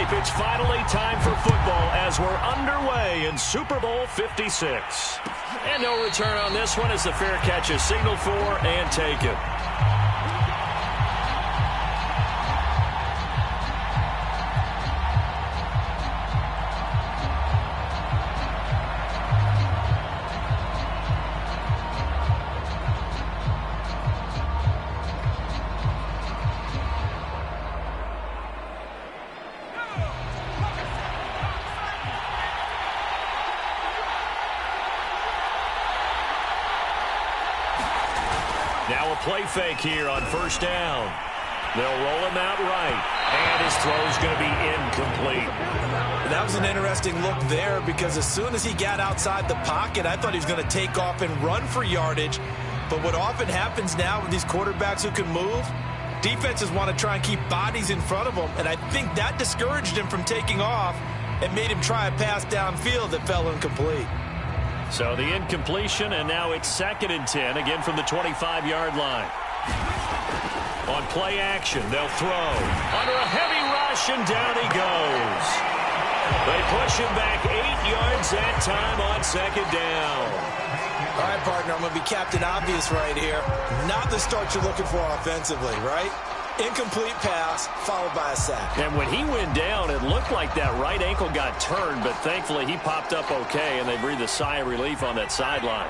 type, it's finally time for football as we're underway in Super Bowl 56. And no return on this one as the fair catch is signaled for and taken. Now a play fake here on first down. They'll roll him out right, and his throw's going to be incomplete. That was an interesting look there because as soon as he got outside the pocket, I thought he was going to take off and run for yardage. But what often happens now with these quarterbacks who can move, defenses want to try and keep bodies in front of them, and I think that discouraged him from taking off and made him try a pass downfield that fell incomplete. So the incompletion, and now it's 2nd and 10, again from the 25-yard line. On play action, they'll throw. Under a heavy rush, and down he goes. They push him back 8 yards that time on 2nd down. All right, partner, I'm going to be Captain Obvious right here. Not the start you're looking for offensively, right? Incomplete pass, followed by a sack. And when he went down, it looked like that right ankle got turned, but thankfully he popped up okay, and they breathed a sigh of relief on that sideline.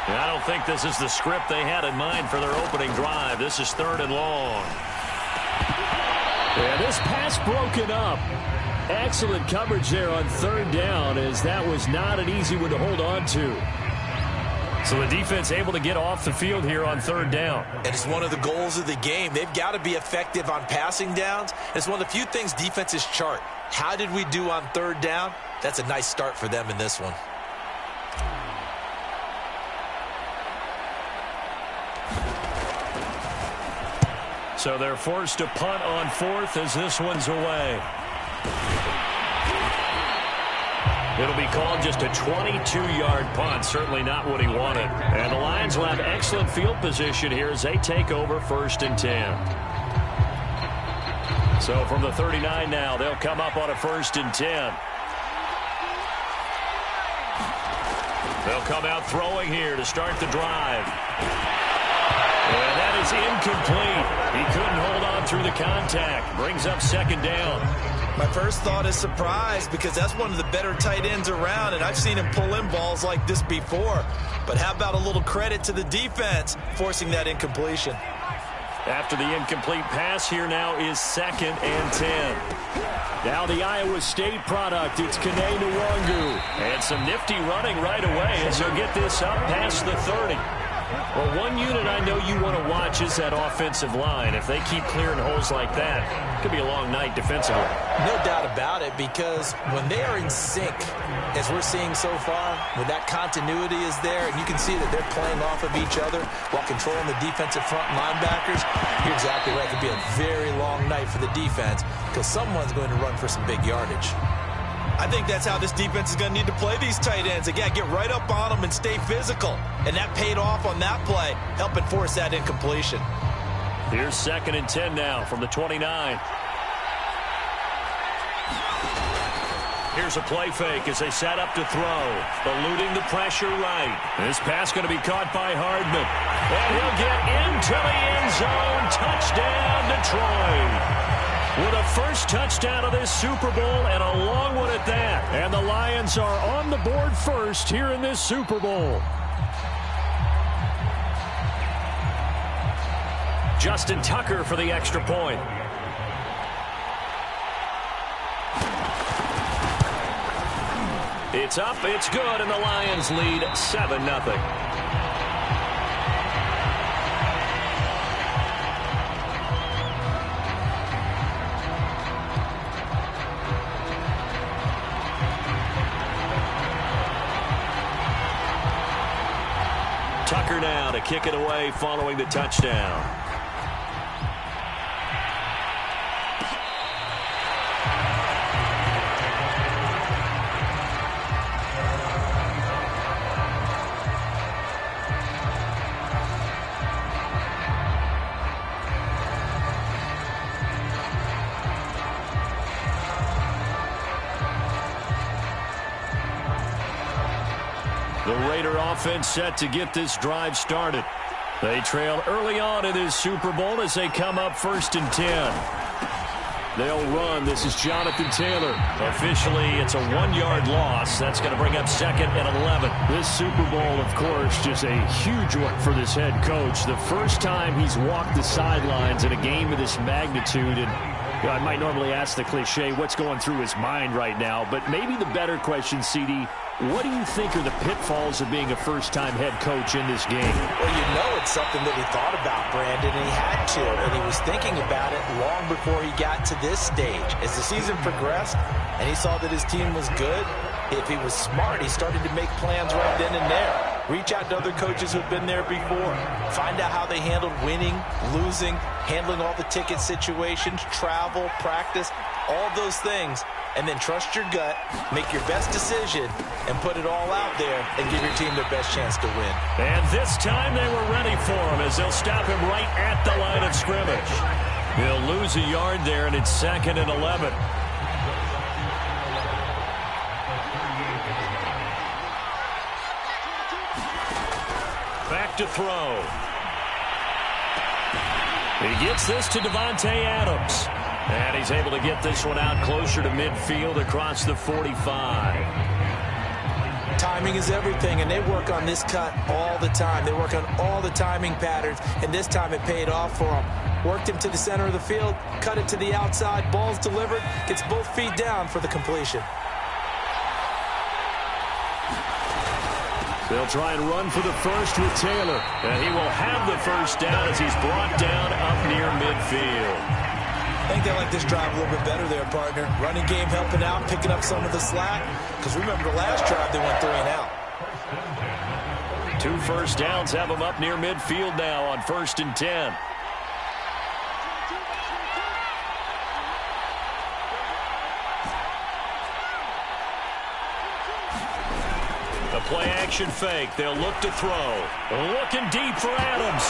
And I don't think this is the script they had in mind for their opening drive. This is 3rd and long. Yeah, this pass broken up. Excellent coverage there on 3rd down, as that was not an easy one to hold on to. So the defense able to get off the field here on 3rd down. And it's one of the goals of the game. They've got to be effective on passing downs. It's one of the few things defenses chart. How did we do on 3rd down? That's a nice start for them in this one. So they're forced to punt on 4th as this one's away. It'll be called just a 22-yard punt. Certainly not what he wanted. And the Lions will have excellent field position here as they take over 1st and 10. So from the 39 now, they'll come up on a 1st and 10. They'll come out throwing here to start the drive. And that is incomplete. He couldn't hold on through the contact. Brings up 2nd down. My first thought is surprise because that's one of the better tight ends around, and I've seen him pull in balls like this before. But how about a little credit to the defense forcing that incompletion? After the incomplete pass, here now is 2nd and 10. Now the Iowa State product, it's Kene Nwangu. And some nifty running right away as he'll get this up past the 30. Well, one unit I know you want to watch is that offensive line. If they keep clearing holes like that, it could be a long night defensively. No doubt about it, because when they are in sync, as we're seeing so far, when that continuity is there, and you can see that they're playing off of each other while controlling the defensive front linebackers, you're exactly right. It could be a very long night for the defense because someone's going to run for some big yardage. I think that's how this defense is going to need to play these tight ends. Again, get right up on them and stay physical. And that paid off on that play, helping force that incompletion. Here's 2nd and 10 now from the 29. Here's a play fake as they set up to throw. Eluding the pressure right. This pass going to be caught by Hardman. And he'll get into the end zone. Touchdown, Detroit. With a first touchdown of this Super Bowl, and a long one at that. And the Lions are on the board first here in this Super Bowl. Justin Tucker for the extra point. It's up, it's good, and the Lions lead 7-0. Tucker now to kick it away following the touchdown. Raider offense set to get this drive started. They trail early on in this Super Bowl as they come up 1st and 10. They'll run. This is Jonathan Taylor. Officially, it's a 1-yard loss. That's going to bring up 2nd and 11. This Super Bowl, of course, just a huge one for this head coach. The first time he's walked the sidelines in a game of this magnitude. And I might normally ask the cliche, what's going through his mind right now? But maybe the better question, CD, what do you think are the pitfalls of being a first-time head coach in this game? Well, you know it's something that he thought about, Brandon, and he had to. And he was thinking about it long before he got to this stage. As the season progressed and he saw that his team was good, if he was smart, he started to make plans right then and there. Reach out to other coaches who've been there before. Find out how they handled winning, losing, handling all the ticket situations, travel, practice, all those things. And then trust your gut, make your best decision, and put it all out there and give your team their best chance to win. And this time they were ready for him as they'll stop him right at the line of scrimmage. He'll lose a yard there, and it's 2nd and 11. Back to throw. He gets this to Devontae Adams. And he's able to get this one out closer to midfield across the 45. Timing is everything, and they work on this cut all the time. They work on all the timing patterns, and this time it paid off for them. Worked him to the center of the field, cut it to the outside, ball's delivered, gets both feet down for the completion. They'll try and run for the first with Taylor. And he will have the first down as he's brought down up near midfield. I think they like this drive a little bit better there, partner. Running game helping out, picking up some of the slack. Because remember, the last drive they went 3 and out. 2 first downs have them up near midfield now on 1st and 10. A play-action fake. They'll look to throw. Looking deep for Adams.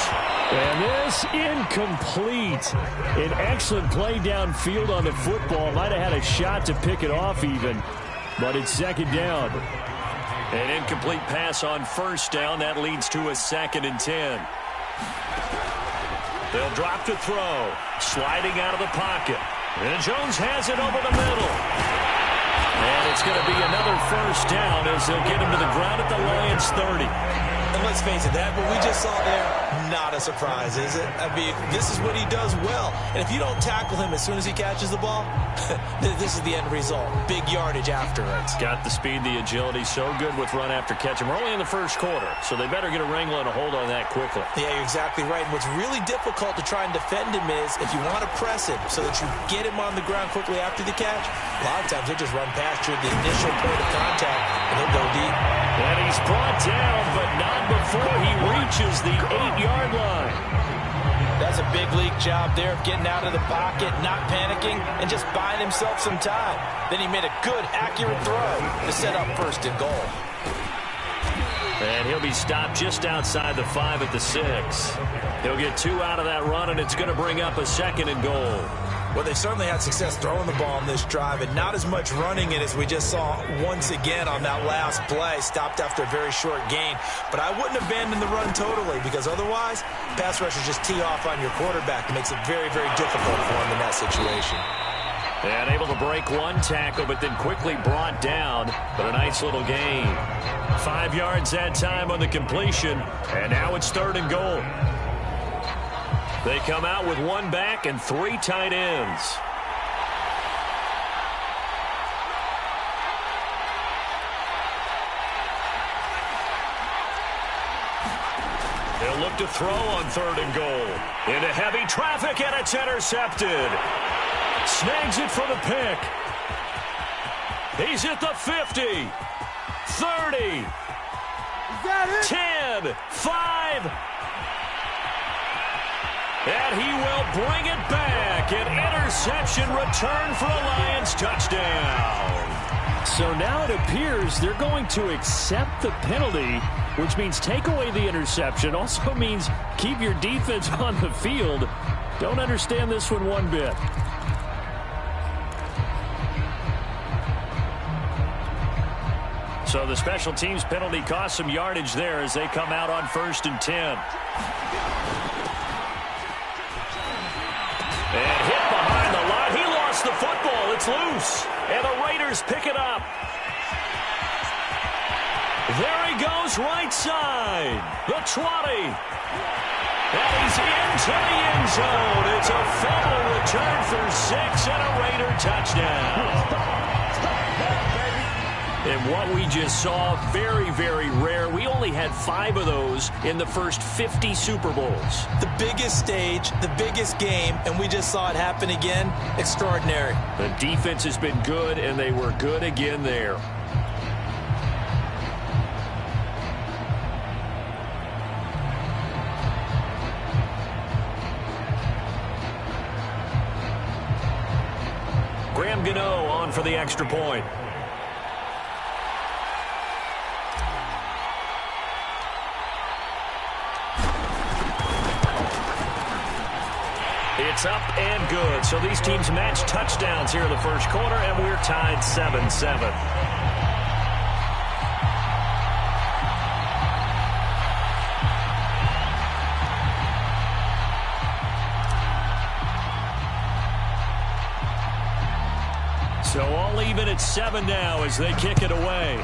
And this incomplete. An excellent play downfield on the football. Might have had a shot to pick it off even, but it's 2nd down. An incomplete pass on 1st down. That leads to a 2nd and 10. They'll drop to throw. Sliding out of the pocket. And Jones has it over the middle. And it's going to be another first down as they'll get him to the ground at the Lions 30. And let's face it, that what we just saw there, not a surprise, is it? I mean, this is what he does well. And if you don't tackle him as soon as he catches the ball, this is the end result. Big yardage after it. Got the speed, the agility, so good with run after catch. And we're only in the first quarter, so they better get a wrangle and a hold on that quickly. Yeah, you're exactly right. And what's really difficult to try and defend him is if you want to press him so that you get him on the ground quickly after the catch, a lot of times they just run past you at the initial point of contact, and he'll go deep. And he's brought down, but not before he reaches the 8-yard line. That's a big league job there of getting out of the pocket, not panicking, and just buying himself some time. Then he made a good, accurate throw to set up 1st and goal. And he'll be stopped just outside the 5 at the 6. He'll get 2 out of that run, and it's going to bring up a 2nd and goal. Well, they certainly had success throwing the ball on this drive, and not as much running it as we just saw once again on that last play. Stopped after a very short gain. But I wouldn't abandon the run totally, because otherwise, pass rushers just tee off on your quarterback. It makes it very, very difficult for him in that situation. And able to break one tackle, but then quickly brought down. But a nice little gain. 5 yards that time on the completion, and now it's 3rd and goal. They come out with 1 back and 3 tight ends. They'll look to throw on 3rd and goal. Into heavy traffic, and it's intercepted. Snags it for the pick. He's at the 50. 30. 10. 5. And he will bring it back. An interception return for a Lions touchdown. So now it appears they're going to accept the penalty, which means take away the interception. Also means keep your defense on the field. Don't understand this one bit. So the special teams penalty cost some yardage there as they come out on 1st and 10. And hit behind the line. He lost the football. It's loose. And the Raiders pick it up. There he goes, right side. The 20. And he's into the end zone. It's a fumble return for 6 and a Raider touchdown. And what we just saw, very, very rare. We only had 5 of those in the first 50 Super Bowls. The biggest stage, the biggest game, and we just saw it happen again. Extraordinary. The defense has been good, and they were good again there. Graham Gano on for the extra point. It's up and good. So these teams match touchdowns here in the first quarter, and we're tied 7-7. So all even at 7 now as they kick it away.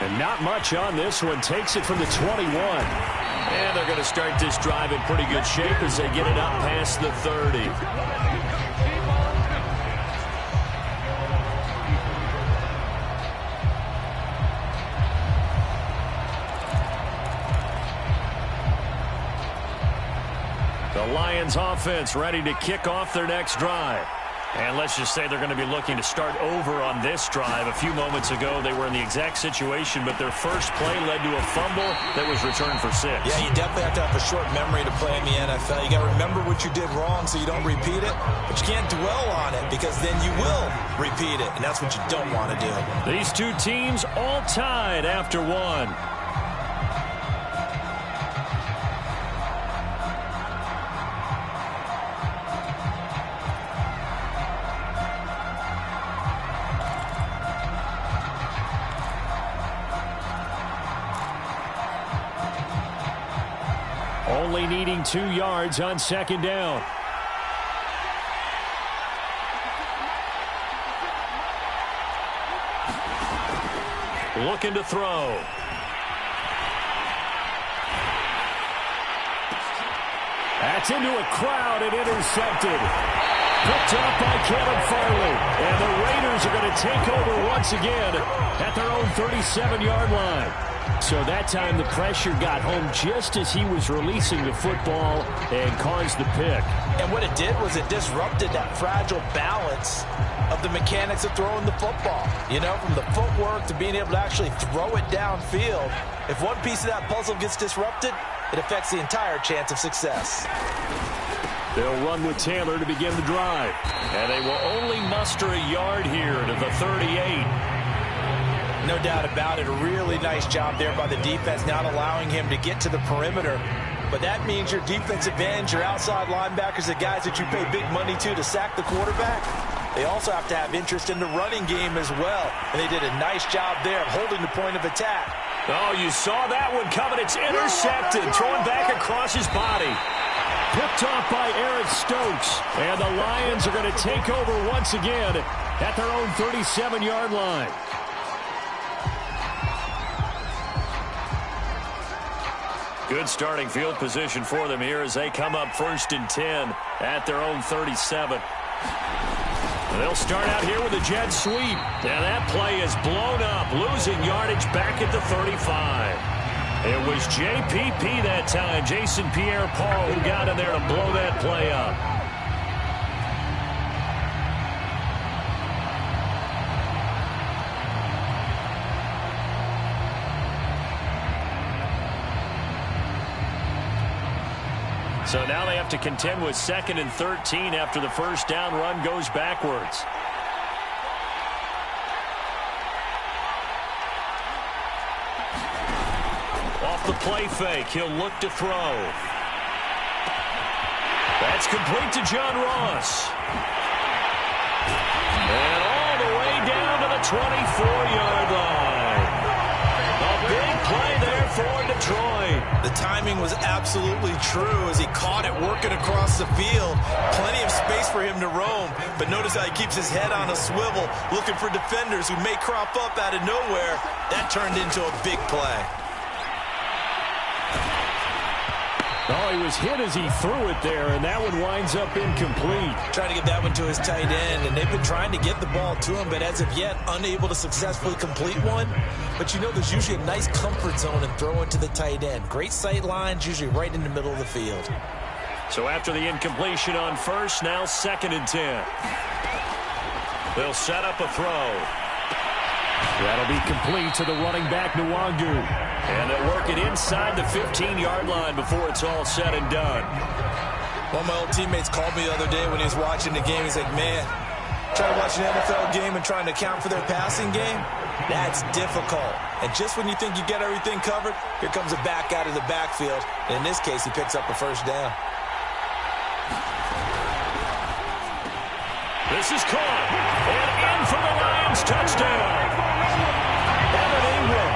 And not much on this one. Takes it from the 21. And they're going to start this drive in pretty good shape as they get it up past the 30. The Lions offense ready to kick off their next drive. And let's just say they're going to be looking to start over on this drive. A few moments ago, they were in the exact situation, but their first play led to a fumble that was returned for 6. Yeah, you definitely have to have a short memory to play in the NFL. You got to remember what you did wrong so you don't repeat it, but you can't dwell on it because then you will repeat it, and that's what you don't want to do. These two teams all tied after 1. Only needing 2 yards on 2nd down. Looking to throw. That's into a crowd and intercepted. Picked up by Caleb Farley. And the Raiders are going to take over once again at their own 37-yard line. So that time the pressure got home just as he was releasing the football and caused the pick. And what it did was it disrupted that fragile balance of the mechanics of throwing the football. You know, from the footwork to being able to actually throw it downfield. If one piece of that puzzle gets disrupted, it affects the entire chance of success. They'll run with Taylor to begin the drive. And they will only muster a yard here to the 38. No doubt about it. A really nice job there by the defense, not allowing him to get to the perimeter. But that means your defensive ends, your outside linebackers, the guys that you pay big money to sack the quarterback, they also have to have interest in the running game as well. And they did a nice job there of holding the point of attack. Oh, you saw that one coming. It's intercepted. Throwing back across his body. Picked off by Eric Stokes. And the Lions are going to take over once again at their own 37-yard line. Good starting field position for them here as they come up 1st and 10 at their own 37. They'll start out here with a jet sweep. And that play is blown up, losing yardage back at the 35. It was JPP that time, Jason Pierre-Paul, who got in there to blow that play up. So now they have to contend with 2nd and 13 after the first down run goes backwards. Off the play fake, he'll look to throw. That's complete to John Ross. And all the way down 24-yard line. A big play there for Detroit. The timing was absolutely true as he caught it working across the field. Plenty of space for him to roam, but notice how he keeps his head on a swivel, looking for defenders who may crop up out of nowhere. That turned into a big play. Oh, he was hit as he threw it there, and that one winds up incomplete. Trying to get that one to his tight end, and they've been trying to get the ball to him, but as of yet, unable to successfully complete one. But you know there's usually a nice comfort zone in throwing to the tight end. Great sight lines, usually right in the middle of the field. So after the incompletion on first, now 2nd and 10. They'll set up a throw. That'll be complete to the running back, Nwangu. And they'll work it inside the 15-yard line before it's all said and done. One of my old teammates called me the other day when he was watching the game. He's like, man, trying to watch an NFL game and trying to account for their passing game, that's difficult. And just when you think you get everything covered, here comes a back out of the backfield. And in this case, he picks up a first down. This is caught. And in for the Lions touchdown. Evan Ingram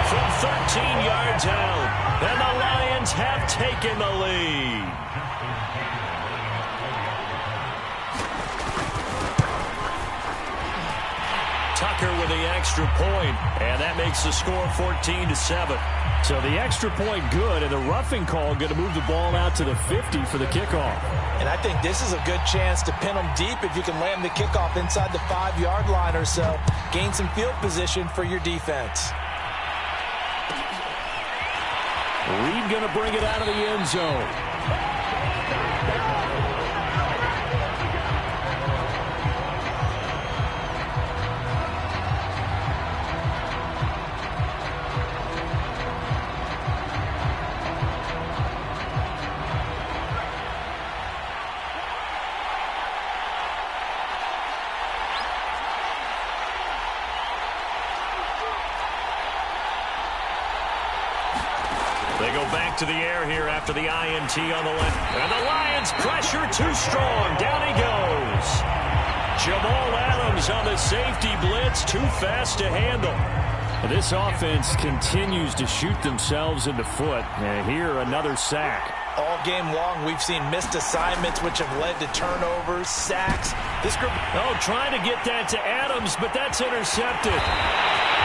from 13 yards out. And the Lions have taken the lead. Tucker with the extra point, and that makes the score 14-7. So the extra point good, and the roughing call going to move the ball out to the 50 for the kickoff. And I think this is a good chance to pin them deep if you can land the kickoff inside the 5-yard line or so. Gain some field position for your defense. Reed going to bring it out of the end zone. They go back to the air here after the INT on the left. And the Lions pressure too strong. Down he goes. Jamal Adams on the safety blitz. Too fast to handle. This offense continues to shoot themselves in the foot. And here, another sack. All game long, we've seen missed assignments, which have led to turnovers, sacks. This group... Oh, trying to get that to Adams, but that's intercepted.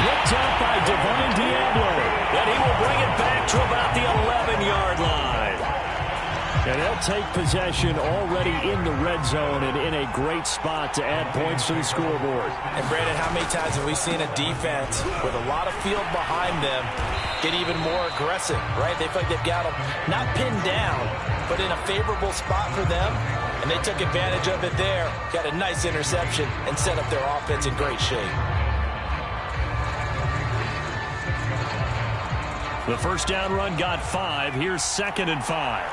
Picked up by Divine Diablo. And he will bring it back to about the 11-yard line. And they'll take possession already in the red zone and in a great spot to add points to the scoreboard. And, Brandon, how many times have we seen a defense with a lot of field behind them get even more aggressive, right? They feel like they've got them not pinned down, but in a favorable spot for them, and they took advantage of it there, got a nice interception, and set up their offense in great shape. The first down run got 5. Here's 2nd and 5.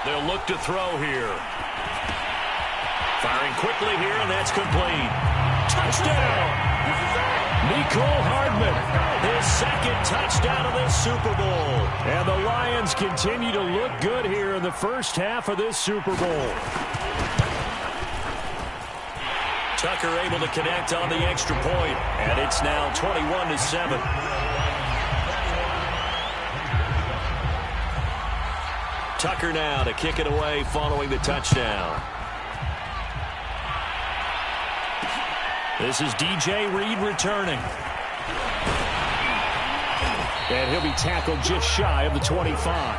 They'll look to throw here. Firing quickly here, and that's complete. Touchdown! Mecole Hardman, his 2nd touchdown of this Super Bowl. And the Lions continue to look good here in the first half of this Super Bowl. Tucker able to connect on the extra point, and it's now 21-7. Tucker now to kick it away following the touchdown. This is DJ Reed returning. And he'll be tackled just shy of the 25.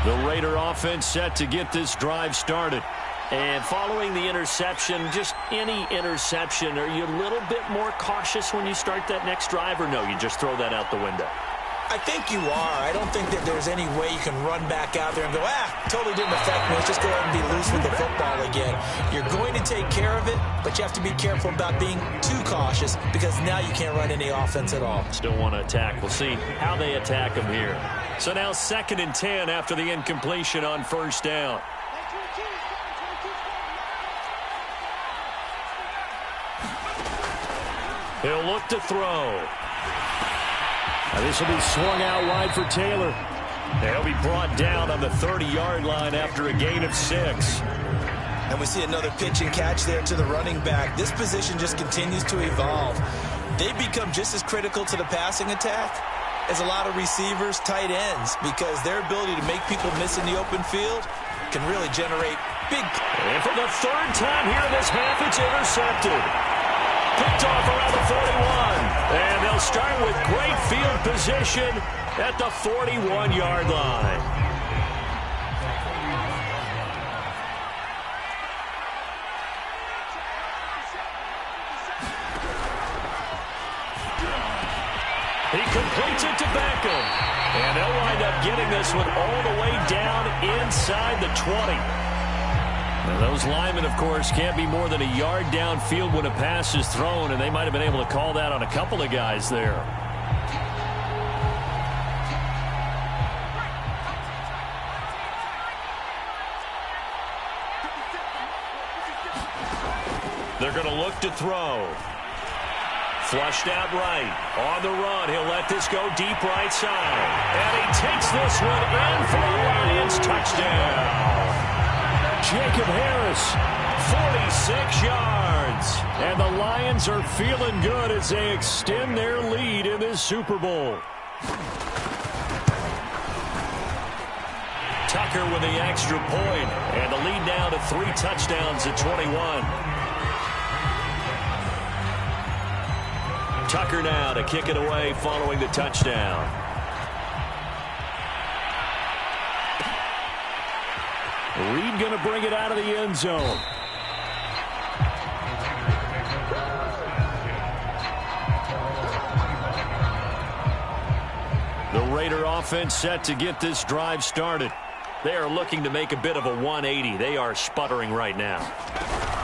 The Raider offense set to get this drive started. And following the interception, just any interception, are you a little bit more cautious when you start that next drive, or no, you just throw that out the window? I think you are. I don't think that there's any way you can run back out there and go, totally didn't affect me. Let's just go ahead and be loose with the football again. You're going to take care of it, but you have to be careful about being too cautious because now you can't run any offense at all. Still want to attack. We'll see how they attack them here. So now 2nd and 10 after the incompletion on first down. He'll look to throw. Now this will be swung out wide for Taylor. He'll be brought down on the 30-yard line after a gain of 6. And we see another pitch and catch there to the running back. This position just continues to evolve. They become just as critical to the passing attack as a lot of receivers, tight ends, because their ability to make people miss in the open field can really generate big. And for the third time here in this half, it's intercepted. Picked off around the 41. And they'll start with great field position at the 41-yard line. He completes it to Beckham. And they'll wind up getting this one all the way down inside the 20. And those linemen, of course, can't be more than a yard downfield when a pass is thrown, and they might have been able to call that on a couple of guys there. They're going to look to throw. Flushed out right. On the run, he'll let this go deep right side. And he takes this one in for the Lions. Touchdown. Jacob Harris, 46 yards. and the Lions are feeling good as they extend their lead in this Super Bowl. Tucker with the extra point, and the lead now to 3 touchdowns at 21. Tucker now to kick it away following the touchdown. Reed going to bring it out of the end zone. The Raider offense set to get this drive started. They are looking to make a bit of a 180. They are sputtering right now.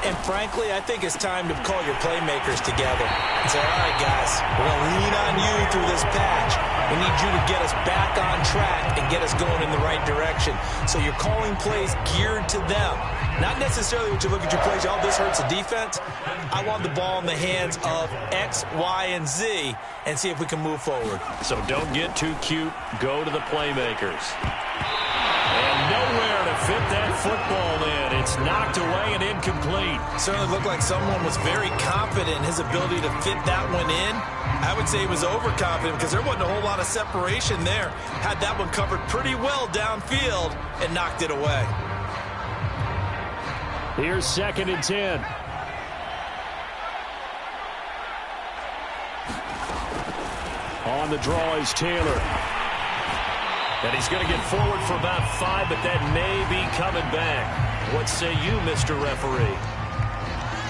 And frankly, I think it's time to call your playmakers together and say, all right, guys, we're going to lean on you through this patch. We need you to get us back on track and get us going in the right direction. So you're calling plays geared to them. Not necessarily what you look at your plays, oh, this hurts the defense. I want the ball in the hands of X, Y, and Z and see if we can move forward. So don't get too cute. Go to the playmakers. And nowhere to fit that football in. It's knocked away and incomplete. Certainly looked like someone was very confident in his ability to fit that one in. I would say he was overconfident because there wasn't a whole lot of separation there. Had that one covered pretty well downfield and knocked it away. Here's 2nd and 10. On the draw is Taylor. And he's going to get forward for about 5, but that may be coming back. What say you, Mr. Referee?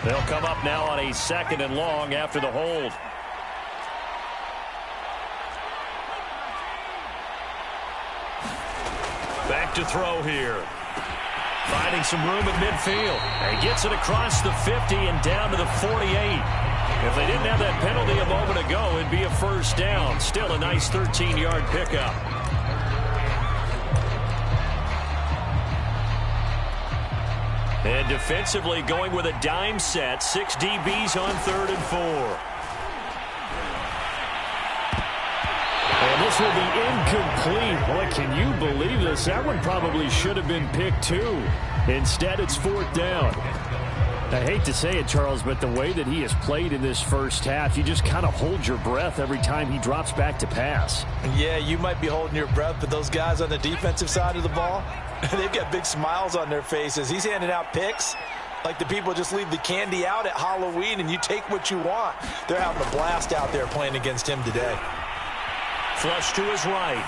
They'll come up now on a 2nd and long after the hold. Back to throw here. Finding some room at midfield. And gets it across the 50 and down to the 48. If they didn't have that penalty a moment ago, it'd be a first down. Still a nice 13-yard pickup. And defensively going with a dime set. 6 DBs on 3rd and 4. And this will be incomplete. Boy, can you believe this? That one probably should have been picked too. Instead, it's 4th down. I hate to say it, Charles, but the way that he has played in this first half, you just kind of hold your breath every time he drops back to pass. Yeah, you might be holding your breath, but those guys on the defensive side of the ball, they've got big smiles on their faces. He's handing out picks like the people just leave the candy out at Halloween and you take what you want. They're having a blast out there playing against him today. Flush to his right.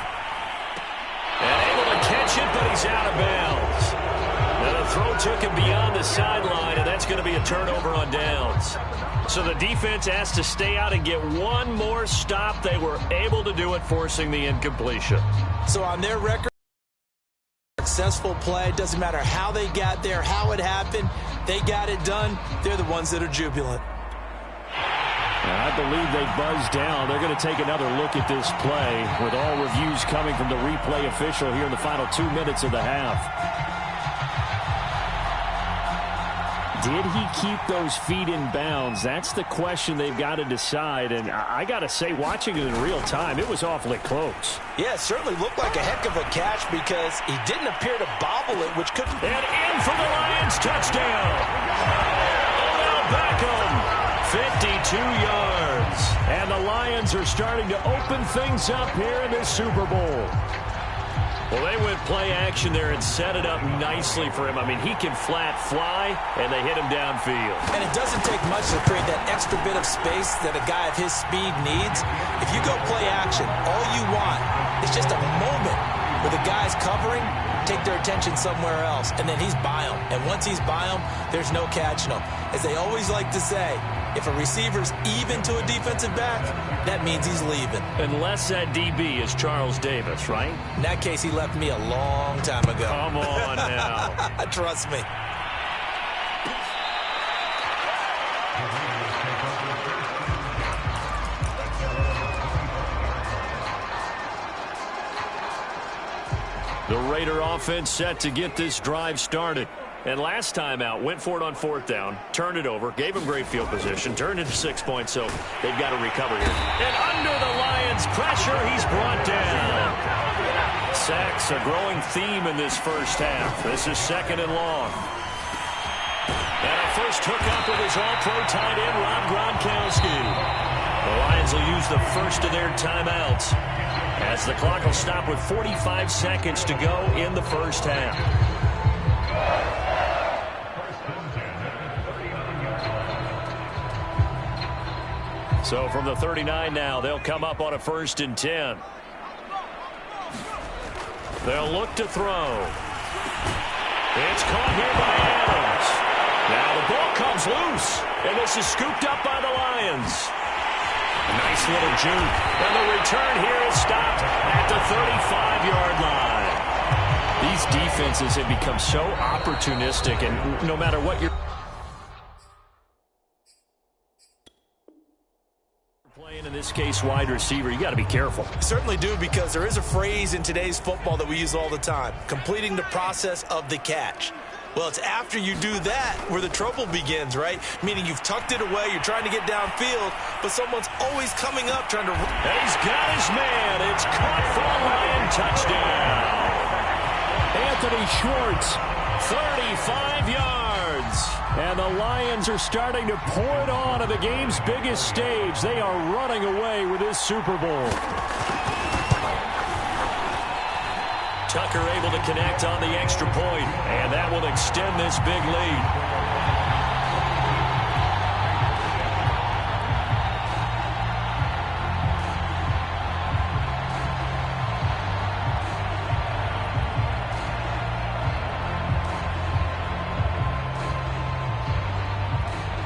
And able to catch it, but he's out of bounds. Now the throw took him beyond the sideline, and that's going to be a turnover on downs. So the defense has to stay out and get one more stop. They were able to do it, forcing the incompletion. So on their record, successful play. Doesn't matter how they got there, how it happened. They got it done. They're the ones that are jubilant. I believe they buzzed down. They're going to take another look at this play with all reviews coming from the replay official here in the final 2 minutes of the half. Did he keep those feet in bounds? That's the question they've got to decide. And I got to say, watching it in real time, it was awfully close. Yeah, it certainly looked like a heck of a catch because he didn't appear to bobble it, which could... And in for the Lions, touchdown. Odell Beckham, 52 yards. And the Lions are starting to open things up here in this Super Bowl. Well, they went play action there and set it up nicely for him. I mean, he can flat fly, and they hit him downfield. And it doesn't take much to create that extra bit of space that a guy of his speed needs. If you go play action, all you want is just a moment where the guy's covering, take their attention somewhere else, and then he's by him. And once he's by him, there's no catching him. As they always like to say, if a receiver's even to a defensive back, that means he's leaving. Unless that DB is Charles Davis, right? In that case, he left me a long time ago. Come on now. Trust me. The Raider offense set to get this drive started. And last time out, went for it on fourth down, turned it over, gave him great field position, turned into 6 points, so they've got to recover here. And under the Lions' pressure, he's brought down. Sacks, a growing theme in this first half. This is second and long. And a first hookup with his all-pro tight end, Rob Gronkowski. The Lions will use the first of their timeouts as the clock will stop with 45 seconds to go in the first half. So from the 39 now, they'll come up on a 1st and 10. They'll look to throw. It's caught here by Adams. Now the ball comes loose, and this is scooped up by the Lions. A nice little juke. And the return here is stopped at the 35-yard line. These defenses have become so opportunistic, and no matter what you're playing, in this case wide receiver, you got to be careful. Certainly do, because there is a phrase in today's football that we use all the time: completing the process of the catch. Well, it's after you do that where the trouble begins, right? Meaning you've tucked it away, you're trying to get downfield, but someone's always coming up trying to... He's got his man. It's caught for a Lion touchdown. Anthony Schwartz, 35 yards. And the Lions are starting to pour it on at the game's biggest stage. They are running away with this Super Bowl. Tucker able to connect on the extra point, and that will extend this big lead.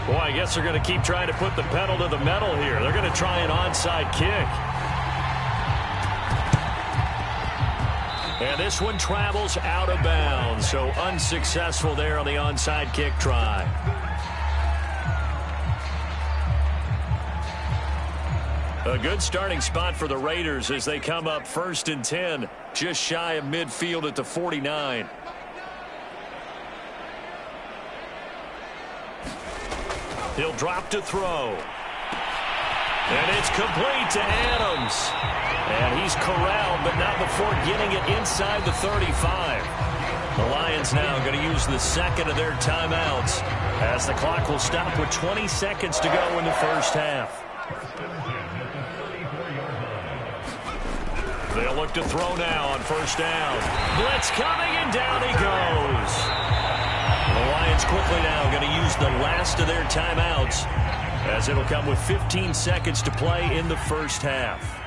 Boy, I guess they're going to keep trying to put the pedal to the metal here. They're going to try an onside kick. And this one travels out of bounds, so unsuccessful there on the onside kick try. A good starting spot for the Raiders as they come up 1st and 10, just shy of midfield at the 49. He'll drop to throw. And it's complete to Adams. And he's corralled, but not before getting it inside the 35. The Lions now going to use the second of their timeouts as the clock will stop with 20 seconds to go in the first half. They'll look to throw now on 1st down. Blitz coming, and down he goes. The Lions quickly now going to use the last of their timeouts as it'll come with 15 seconds to play in the first half.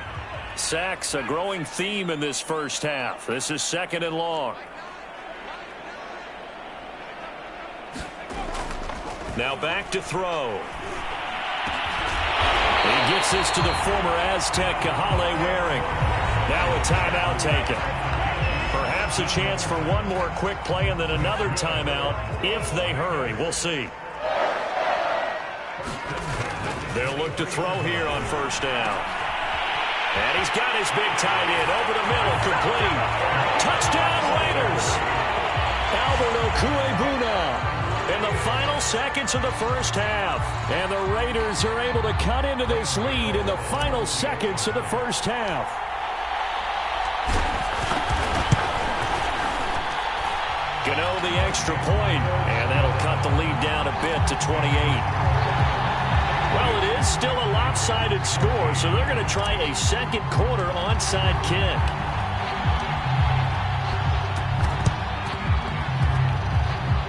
Sacks, a growing theme in this first half. This is 2nd and long. Now back to throw. He gets this to the former Aztec, Kahale Waring. Now a timeout taken. Perhaps a chance for one more quick play and then another timeout if they hurry. We'll see. They'll look to throw here on 1st down. And he's got his big tight end over the middle, complete. Touchdown Raiders. Albert Okwuegbuna. in the final seconds of the first half. And the Raiders are able to cut into this lead in the final seconds of the first half. Gano the extra point, and that'll cut the lead down a bit to 28. Well, it is still a lopsided score, so they're going to try a second quarter onside kick.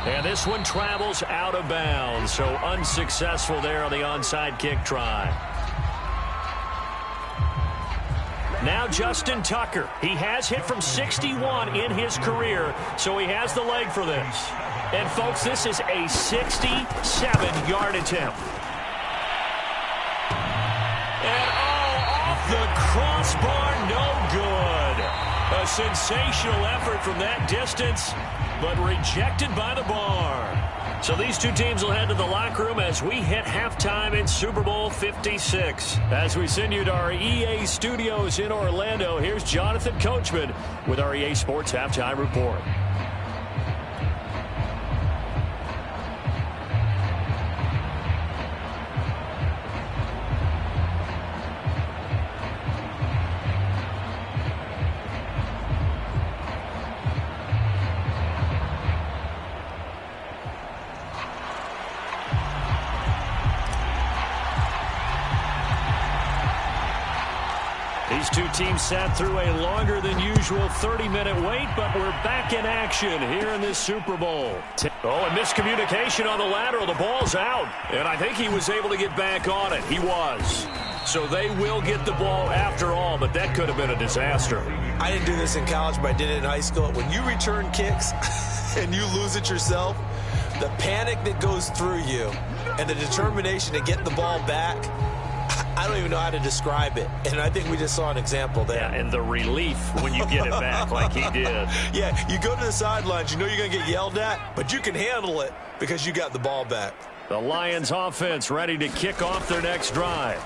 And this one travels out of bounds, so unsuccessful there on the onside kick try. Now Justin Tucker. He has hit from 61 in his career, so he has the leg for this. And, folks, this is a 67-yard attempt. And, off the crossbar, no good. A sensational effort from that distance, but rejected by the bar. So these two teams will head to the locker room as we hit halftime in Super Bowl 56. As we send you to our EA studios in Orlando, here's Jonathan Coachman with our EA Sports Halftime Report. These two teams sat through a longer than usual 30-minute wait, but we're back in action here in this Super Bowl. Oh, and miscommunication on the lateral. The ball's out, and I think he was able to get back on it. He was. So they will get the ball after all, but that could have been a disaster. I didn't do this in college, but I did it in high school. When you return kicks and you lose it yourself, the panic that goes through you and the determination to get the ball back, I don't even know how to describe it, and I think we just saw an example there. Yeah, and the relief when you get it back like he did. Yeah, you go to the sidelines, you know you're going to get yelled at, but you can handle it because you got the ball back. The Lions offense ready to kick off their next drive.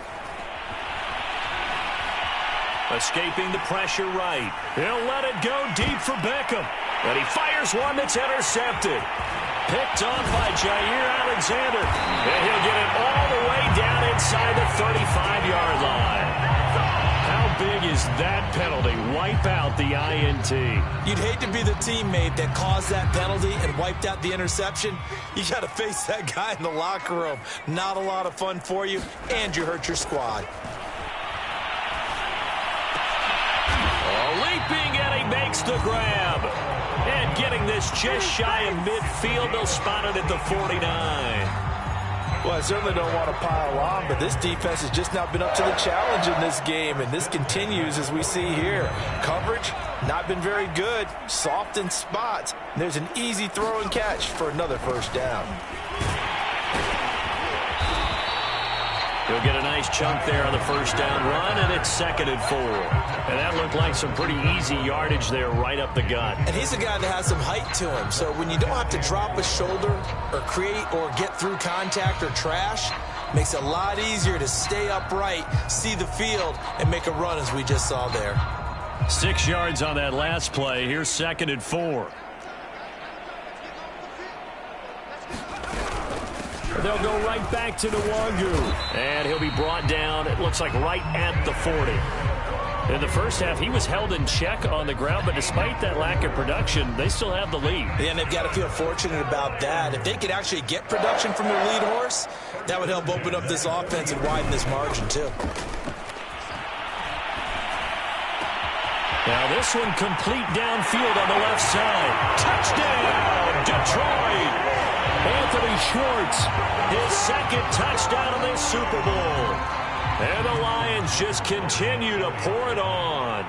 Escaping the pressure right. He'll let it go deep for Beckham. And he fires one that's intercepted. Picked off by Jair Alexander. And he'll get it all the way down inside the 35-yard line. How big is that penalty? Wipe out the INT. You'd hate to be the teammate that caused that penalty and wiped out the interception. You got to face that guy in the locker room. Not a lot of fun for you, and you hurt your squad. Leaping, and he makes the grab. And getting this just shy of midfield, they'll spot it at the 49. Well, I certainly don't want to pile on, but this defense has just not been up to the challenge in this game, and this continues as we see here. Coverage, not been very good, soft in spots. And there's an easy throw and catch for another first down. He'll get a nice chunk there on the first down run, and it's 2nd and 4. And that looked like some pretty easy yardage there right up the gut. And he's a guy that has some height to him, so when you don't have to drop a shoulder or create or get through contact or trash, makes it a lot easier to stay upright, see the field, and make a run as we just saw there. 6 yards on that last play. Here's 2nd and 4. They'll go right back to Nwangu. And he'll be brought down, it looks like, right at the 40. In the first half, he was held in check on the ground, but despite that lack of production, they still have the lead. Yeah, and they've got to feel fortunate about that. If they could actually get production from their lead horse, that would help open up this offense and widen this margin, too. Now this one complete downfield on the left side. Touchdown, Detroit! Anthony Schwartz, his 2nd touchdown of this Super Bowl. And the Lions just continue to pour it on.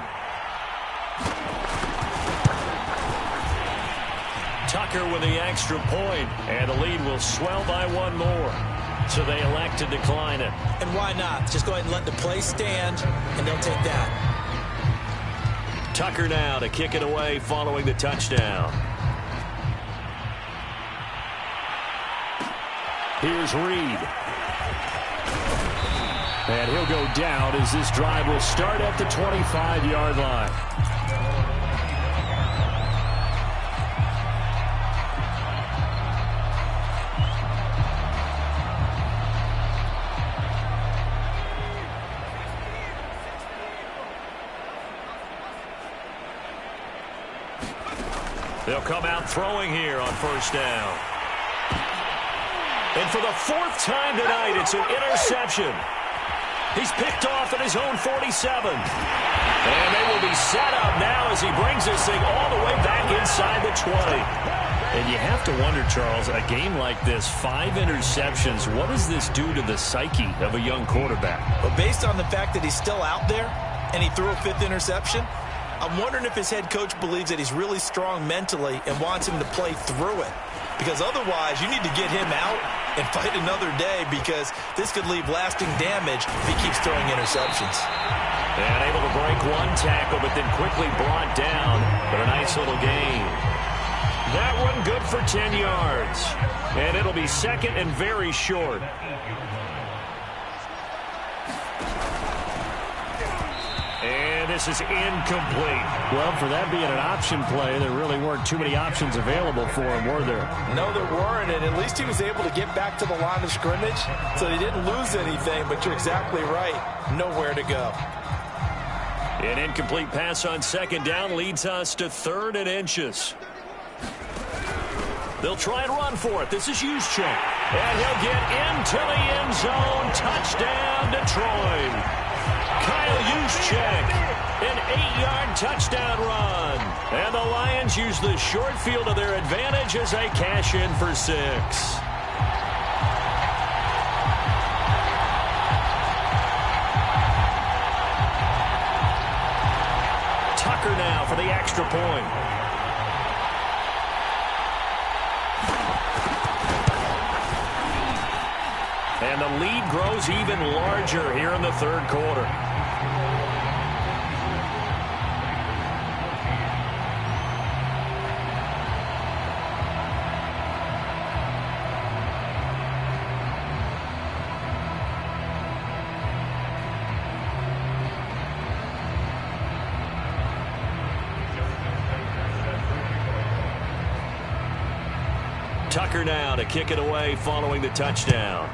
Tucker with the extra point, and the lead will swell by one more. So they elect to decline it. And why not? Just go ahead and let the play stand, and they'll take that. Tucker now to kick it away following the touchdown. Here's Reed. And he'll go down as this drive will start at the 25-yard line. They'll come out throwing here on first down. And for the fourth time tonight, it's an interception. He's picked off at his own 47. And they will be set up now as he brings this thing all the way back inside the 20. And you have to wonder, Charles, a game like this, 5 interceptions, what does this do to the psyche of a young quarterback? But based on the fact that he's still out there and he threw a 5th interception, I'm wondering if his head coach believes that he's really strong mentally and wants him to play through it. Because otherwise, you need to get him out and fight another day, because this could leave lasting damage if he keeps throwing interceptions. And able to break one tackle, but then quickly brought down. But a nice little gain. That one good for 10 yards. And it'll be second and very short. And this is incomplete. Well, for that being an option play, there really weren't too many options available for him, were there? No, there weren't, and at least he was able to get back to the line of scrimmage, so he didn't lose anything, but you're exactly right. Nowhere to go. An incomplete pass on second down leads us to 3rd and inches. They'll try and run for it. This is Juszczyk. And he'll get into the end zone. Touchdown, Detroit. Kyle Juszczyk, an 8-yard touchdown run. And the Lions use the short field to their advantage as they cash in for 6. Tucker now for the extra point. And the lead grows even larger here in the 3rd quarter. Tucker now to kick it away following the touchdown.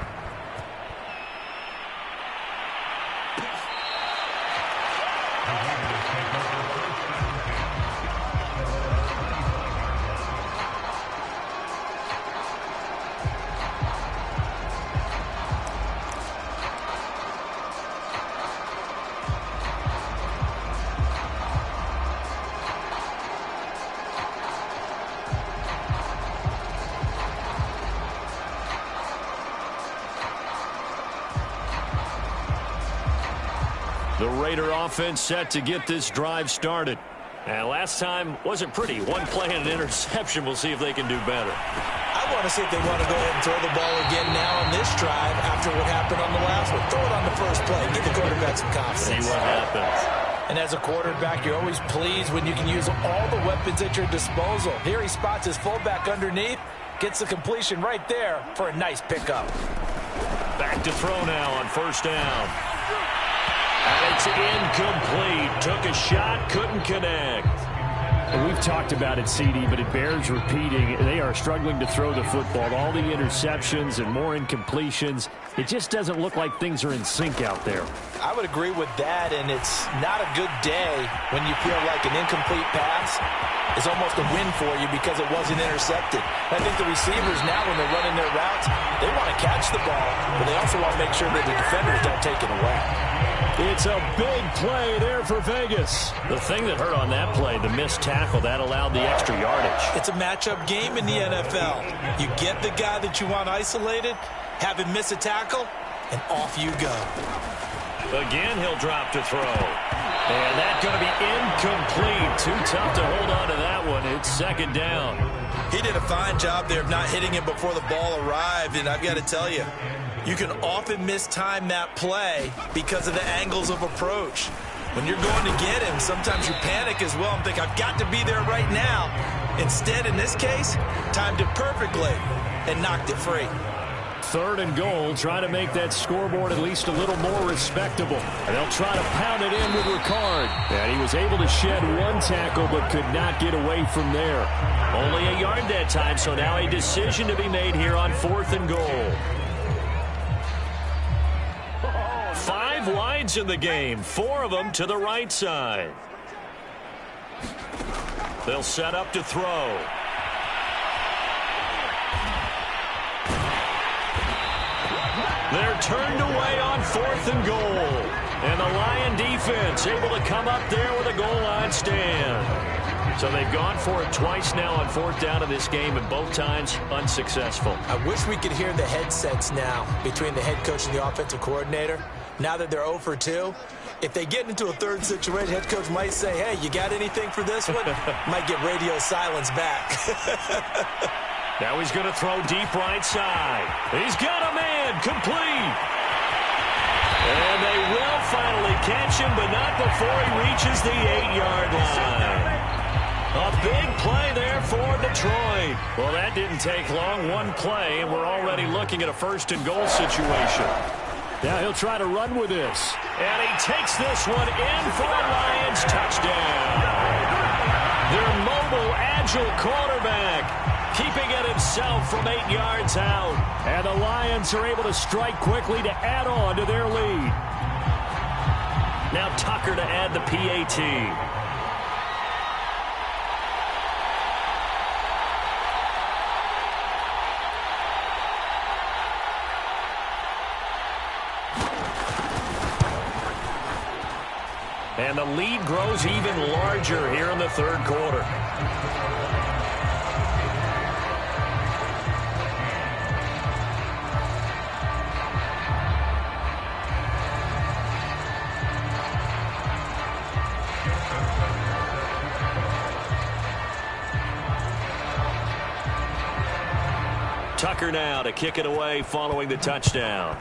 The Raider offense set to get this drive started. And last time wasn't pretty. One play and an interception. We'll see if they can do better. I want to see if they want to go ahead and throw the ball again now on this drive after what happened on the last one. Throw it on the first play. Give the quarterback some confidence. See what happens. And as a quarterback, you're always pleased when you can use all the weapons at your disposal. Here he spots his fullback underneath, gets the completion right there for a nice pickup. Back to throw now on first down. And it's incomplete. Took a shot, couldn't connect. We've talked about it, CD, but it bears repeating. They are struggling to throw the football. All the interceptions and more incompletions. It just doesn't look like things are in sync out there. I would agree with that, and it's not a good day when you feel like an incomplete pass is almost a win for you because it wasn't intercepted. I think the receivers now, when they're running their routes, they want to catch the ball, but they also want to make sure that the defenders don't take it away. It's a big play there for Vegas. The thing that hurt on that play, the missed tackle, that allowed the extra yardage. It's a matchup game in the NFL. You get the guy that you want isolated, have him miss a tackle, and off you go. Again, he'll drop to throw. And that's going to be incomplete. Too tough to hold on to that one. It's second down. He did a fine job there of not hitting him before the ball arrived, and I've got to tell you, you can often mistime that play because of the angles of approach. When you're going to get him, sometimes you panic as well and think, I've got to be there right now. Instead, in this case, timed it perfectly and knocked it free. Third and goal, try to make that scoreboard at least a little more respectable. And they'll try to pound it in with Ricard. And he was able to shed one tackle but could not get away from there. Only a yard that time, so now a decision to be made here on 4th and goal. 5 wides in the game, 4 of them to the right side. They'll set up to throw. They're turned away on 4th and goal. And the Lion defense able to come up there with a goal line stand. So they've gone for it twice now on 4th down in this game, and both times unsuccessful. I wish we could hear the headsets now between the head coach and the offensive coordinator. Now that they're 0 for 2, if they get into a third situation, head coach might say, hey, you got anything for this one? Might get radio silence back. Now he's going to throw deep right side. He's got a man complete. And they will finally catch him, but not before he reaches the 8-yard line. A big play there for Detroit. Well, that didn't take long. One play, and we're already looking at a 1st and goal situation. Now he'll try to run with this. And he takes this one in for a Lions touchdown. Their mobile, agile quarterback keeping it himself from 8 yards out. And the Lions are able to strike quickly to add on to their lead. Now Tucker to add the PAT. And the lead grows even larger here in the 3rd quarter. Tucker now to kick it away following the touchdown.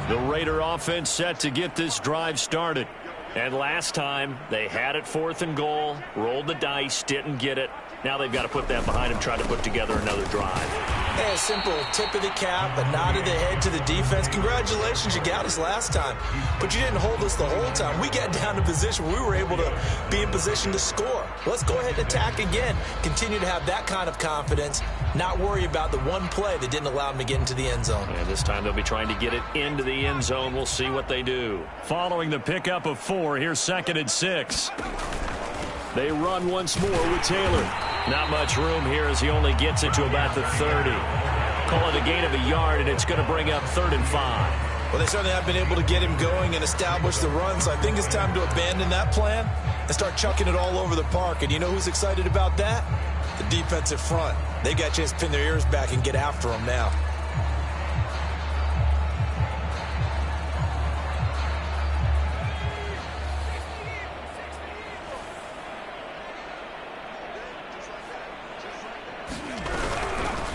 The Raider offense set to get this drive started. And last time, they had it 4th and goal, rolled the dice, didn't get it. Now they've got to put that behind them, try to put together another drive. Hey, a simple tip of the cap, a nod of the head to the defense. Congratulations, you got us last time. But you didn't hold us the whole time. We got down to position where we were able to be in position to score. Let's go ahead and attack again. Continue to have that kind of confidence. Not worry about the one play that didn't allow them to get into the end zone. And this time they'll be trying to get it into the end zone. We'll see what they do. Following the pickup of 4, here's 2nd and 6. They run once more with Taylor. Not much room here as he only gets it to about the 30. Call it a gain of a yard, and it's going to bring up 3rd and 5. Well, they certainly have been able to get him going and establish the run, so I think it's time to abandon that plan and start chucking it all over the park. And you know who's excited about that? The defensive front. They got a chance to pin their ears back and get after him now.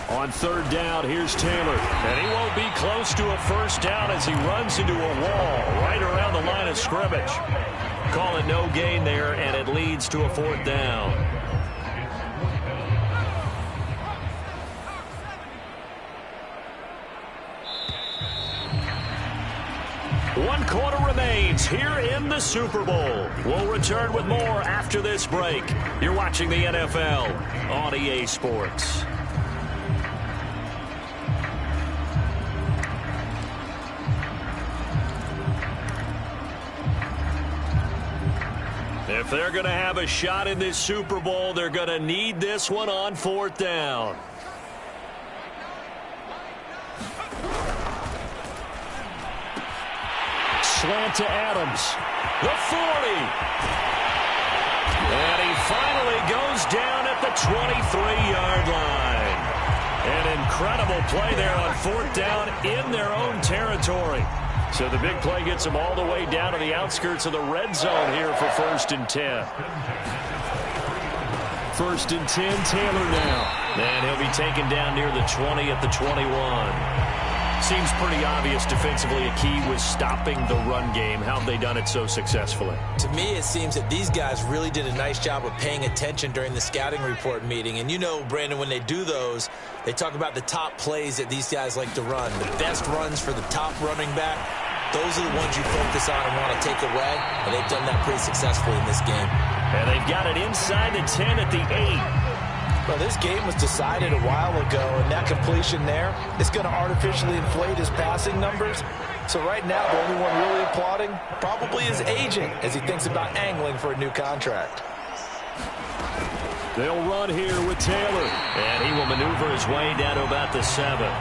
On 3rd down, here's Taylor. And he won't be close to a 1st down as he runs into a wall right around the line of scrimmage. Call it no gain there, and it leads to a 4th down. One quarter remains here in the Super Bowl. We'll return with more after this break. You're watching the NFL on EA Sports. If they're going to have a shot in this Super Bowl, they're going to need this one on 4th down. Slant to Adams. The 40. And he finally goes down at the 23-yard line. An incredible play there on 4th down in their own territory. So the big play gets him all the way down to the outskirts of the red zone here for 1st and 10. 1st and 10, Taylor now. And he'll be taken down near the 20 at the 21. Seems pretty obvious defensively a key was stopping the run game. How have they done it so successfully? To me, it seems that these guys really did a nice job of paying attention during the scouting report meeting. And you know, Brandon, when they do those, they talk about the top plays that these guys like to run. The best runs for the top running back, those are the ones you focus on and want to take away. And they've done that pretty successfully in this game. And they've got it inside the 10 at the 8. Well, this game was decided a while ago, and that completion there is going to artificially inflate his passing numbers. So right now, the only one really applauding probably his agent as he thinks about angling for a new contract. They'll run here with Taylor. And he will maneuver his way down to about the 7.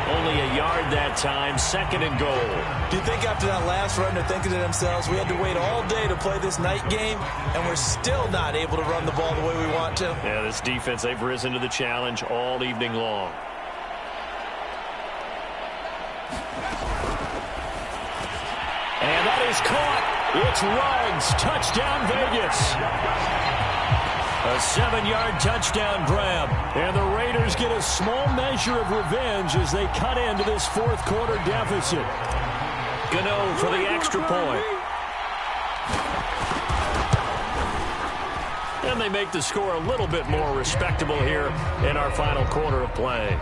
Only a yard that time, 2nd and goal. Do you think after that last run they're thinking to themselves, we had to wait all day to play this night game, and we're still not able to run the ball the way we want to? Yeah, this defense, they've risen to the challenge all evening long. And that is caught. It's Ruggs. Touchdown, Vegas. A 7-yard touchdown grab. And the Raiders get a small measure of revenge as they cut into this fourth-quarter deficit. Gano for the extra point. And they make the score a little bit more respectable here in our final quarter of play.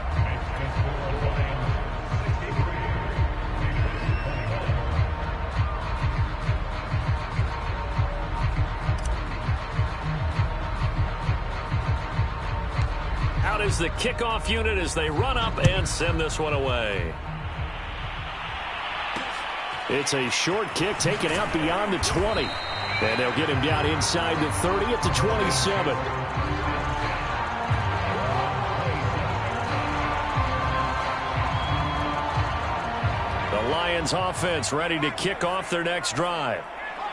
Out is the kickoff unit as they run up and send this one away. It's a short kick taken out beyond the 20. And they'll get him down inside the 30 at the 27. The Lions offense ready to kick off their next drive.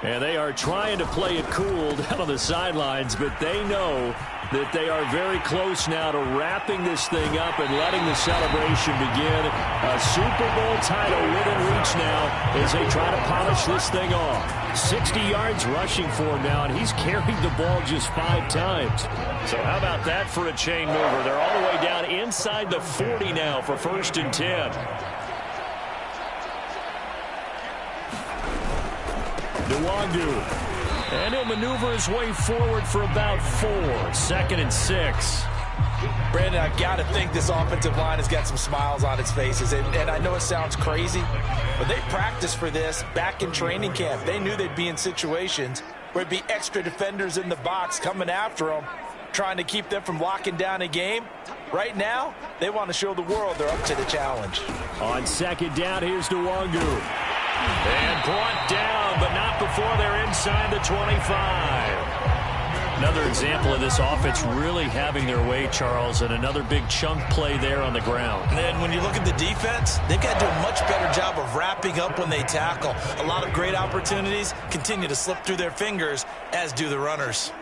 And they are trying to play it cool down on the sidelines, but they know that they are very close now to wrapping this thing up and letting the celebration begin. A Super Bowl title within reach now as they try to polish this thing off. 60 yards rushing for him now, and he's carried the ball just 5 times. So how about that for a chain mover? They're all the way down inside the 40 now for 1st and 10. Nwangu. And he'll maneuver his way forward for about 4. 2nd and 6. Brandon, I've got to think this offensive line has got some smiles on its faces. And I know it sounds crazy, but they practiced for this back in training camp. They knew they'd be in situations where it'd be extra defenders in the box coming after them, trying to keep them from locking down a game. Right now, they want to show the world they're up to the challenge. On 2nd down, here's Nwangu. And brought down, but not before they're inside the 25. Another example of this offense really having their way, Charles, and another big chunk play there on the ground. And then when you look at the defense, they've got to do a much better job of wrapping up when they tackle. A lot of great opportunities continue to slip through their fingers, as do the runners.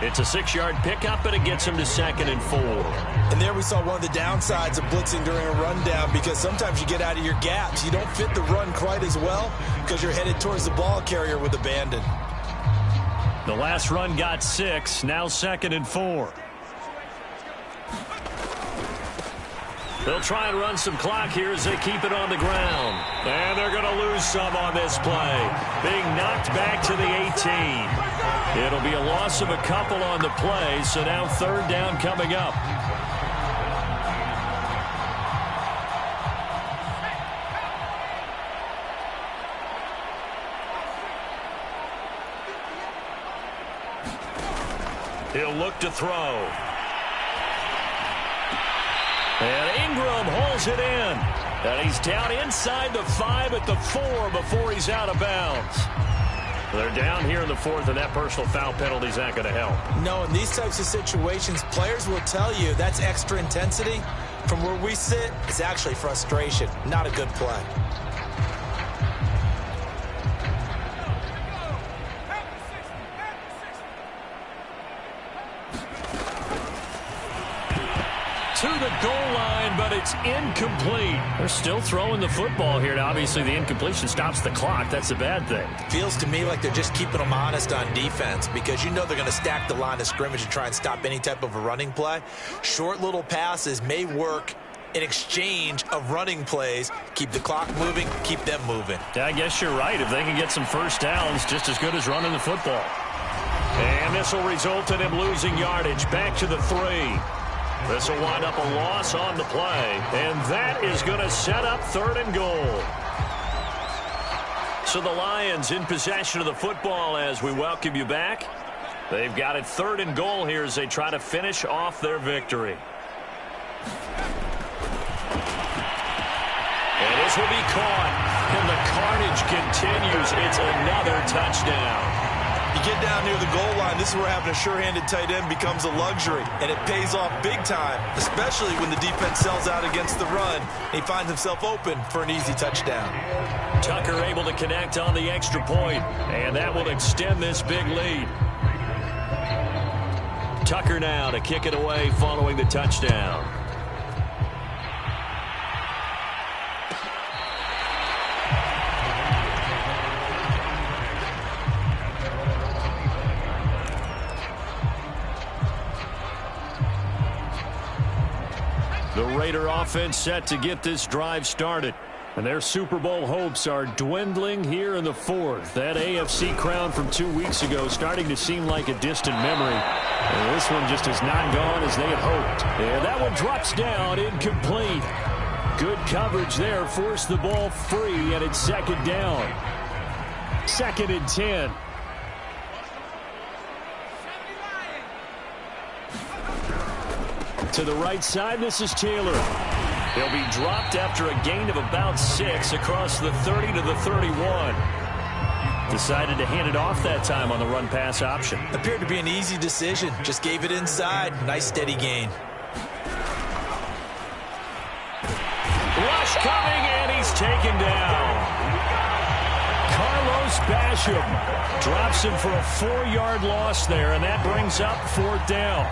It's a 6-yard pickup, but it gets him to 2nd and 4. And there we saw one of the downsides of blitzing during a rundown, because sometimes you get out of your gaps. You don't fit the run quite as well because you're headed towards the ball carrier with abandon. The last run got 6, now 2nd and 4. They'll try and run some clock here as they keep it on the ground. And they're going to lose some on this play. Being knocked back to the 18. It'll be a loss of a couple on the play, so now 3rd down coming up. He'll look to throw. And Ingram holds it in. And he's down inside the 5 at the 4 before he's out of bounds. They're down here in the 4th, and that personal foul penalty is not going to help. No, in these types of situations, players will tell you that's extra intensity. From where we sit, it's actually frustration, not a good play. to the goal line, but it's incomplete. They're still throwing the football here. Now, obviously, the incompletion stops the clock. That's a bad thing. Feels to me like they're just keeping them honest on defense because you know they're going to stack the line of scrimmage and try and stop any type of a running play. Short little passes may work in exchange of running plays. Keep the clock moving, keep them moving. Yeah, I guess you're right. If they can get some first downs, just as good as running the football. And this will result in him losing yardage. Back to the 3. This will wind up a loss on the play. And that is going to set up 3rd and goal. So the Lions in possession of the football as we welcome you back. They've got it 3rd and goal here as they try to finish off their victory. And this will be caught. And the carnage continues. It's another touchdown. You get down near the goal line, this is where having a sure-handed tight end becomes a luxury, and it pays off big time, especially when the defense sells out against the run. He finds himself open for an easy touchdown. Tucker able to connect on the extra point, and that will extend this big lead. Tucker now to kick it away following the touchdown. The Raider offense set to get this drive started. And their Super Bowl hopes are dwindling here in the 4th. That AFC crown from 2 weeks ago starting to seem like a distant memory. And this one just has not gone as they had hoped. And that one drops down, incomplete. Good coverage there, forced the ball free, and it's 2nd down. 2nd and 10. To the right side, this is Taylor. He'll be dropped after a gain of about 6 across the 30 to the 31. Decided to hand it off that time on the run-pass option. Appeared to be an easy decision. Just gave it inside. Nice steady gain. Rush coming, and he's taken down. Carlos Basham drops him for a 4-yard loss there, and that brings up 4th down.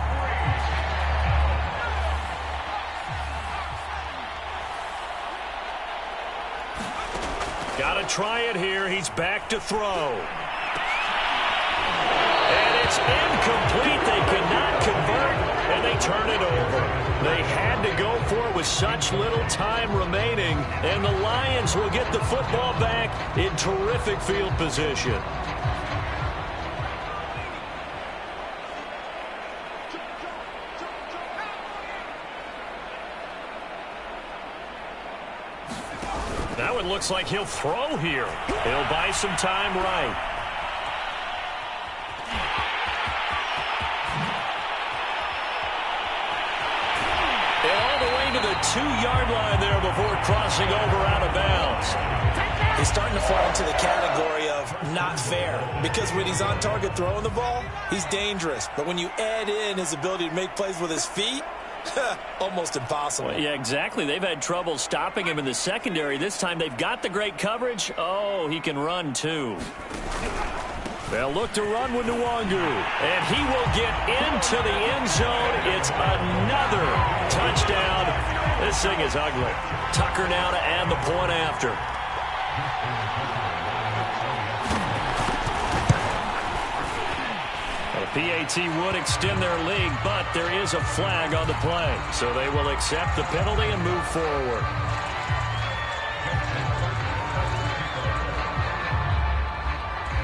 Got to try it here. He's back to throw. And it's incomplete. They cannot convert, and they turn it over. They had to go for it with such little time remaining, and the Lions will get the football back in terrific field position. That one looks like he'll throw here. He'll buy some time right. And all the way to the 2-yard line there before crossing over out of bounds. He's starting to fall into the category of not fair because when he's on target throwing the ball, he's dangerous. But when you add in his ability to make plays with his feet, almost impossible. Well, yeah, exactly. They've had trouble stopping him in the secondary. This time they've got the great coverage. Oh, he can run too. They'll look to run with Nwangu, and he will get into the end zone. It's another touchdown. This thing is ugly. Tucker now to add the point after. PAT would extend their lead, but there is a flag on the play. So they will accept the penalty and move forward.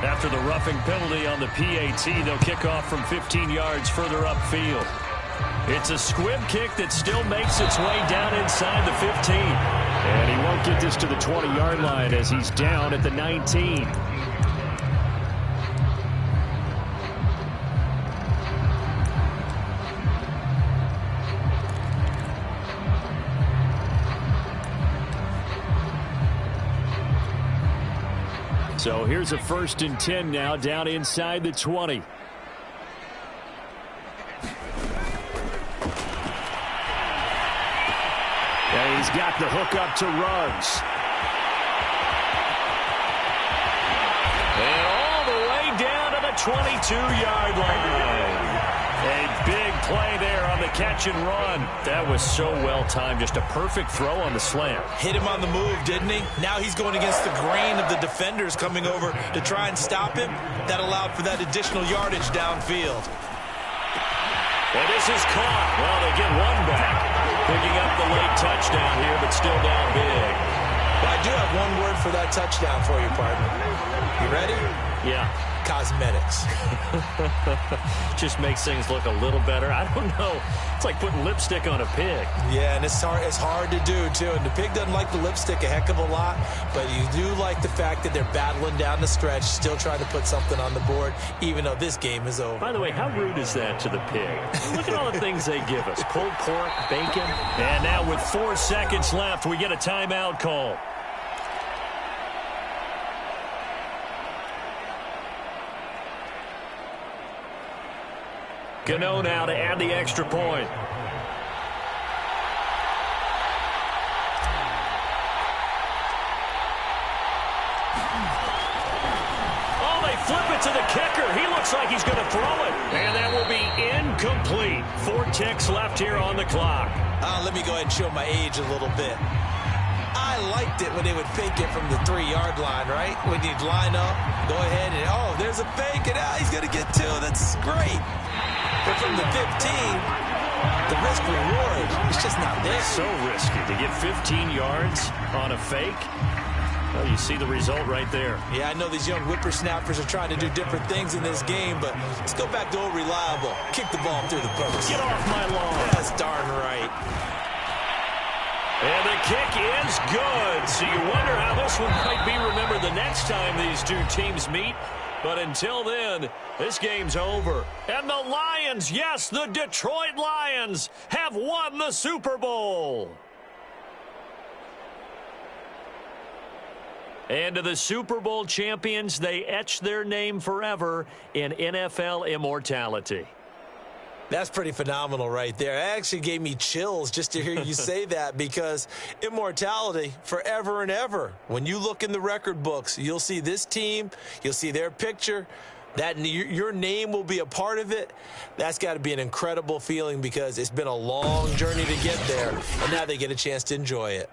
After the roughing penalty on the PAT, they'll kick off from 15 yards further upfield. It's a squib kick that still makes its way down inside the 15. And he won't get this to the 20-yard line as he's down at the 19. So here's a 1st and 10 now down inside the 20. And he's got the hook up to Ruggs. And all the way down to the 22-yard line. A big play there on the catch and run. That was so well-timed. Just a perfect throw on the slant. Hit him on the move, didn't he? Now he's going against the grain of the defenders coming over to try and stop him. That allowed for that additional yardage downfield. And this is caught. Well, they get one back. Picking up the late touchdown here, but still down big. Well, I do have one word for that touchdown for you, partner. You ready? Yeah. Cosmetics. Just makes things look a little better. I don't know. It's like putting lipstick on a pig. Yeah, and it's hard to do, too. And the pig doesn't like the lipstick a heck of a lot, but you do like the fact that they're battling down the stretch, still trying to put something on the board, even though this game is over. By the way, how rude is that to the pig? Look at all the things they give us. Pulled pork, bacon. And now with 4 seconds left, we get a timeout call. Gano now to add the extra point. Oh, they flip it to the kicker. He looks like he's going to throw it. And that will be incomplete. 4 ticks left here on the clock. Let me go ahead and show my age a little bit. I liked it when they would fake it from the 3-yard line, right? When you'd line up, go ahead and, oh, there's a fake, and he's going to get 2. That's great. But from the 15, the risk-reward is just not there. So risky to get 15 yards on a fake. Well, you see the result right there. Yeah, I know these young whippersnappers are trying to do different things in this game, but let's go back to old reliable. Kick the ball through the post. Get off my lawn. That's darn right. And the kick is good. So you wonder how this one might be remembered the next time these two teams meet. But until then, this game's over. And the Lions, yes, the Detroit Lions, have won the Super Bowl. And to the Super Bowl champions, they etch their name forever in NFL immortality. That's pretty phenomenal right there. It actually gave me chills just to hear you say that, because immortality forever and ever. When you look in the record books, you'll see this team, you'll see their picture, that your name will be a part of it. That's got to be an incredible feeling, because it's been a long journey to get there, and now they get a chance to enjoy it.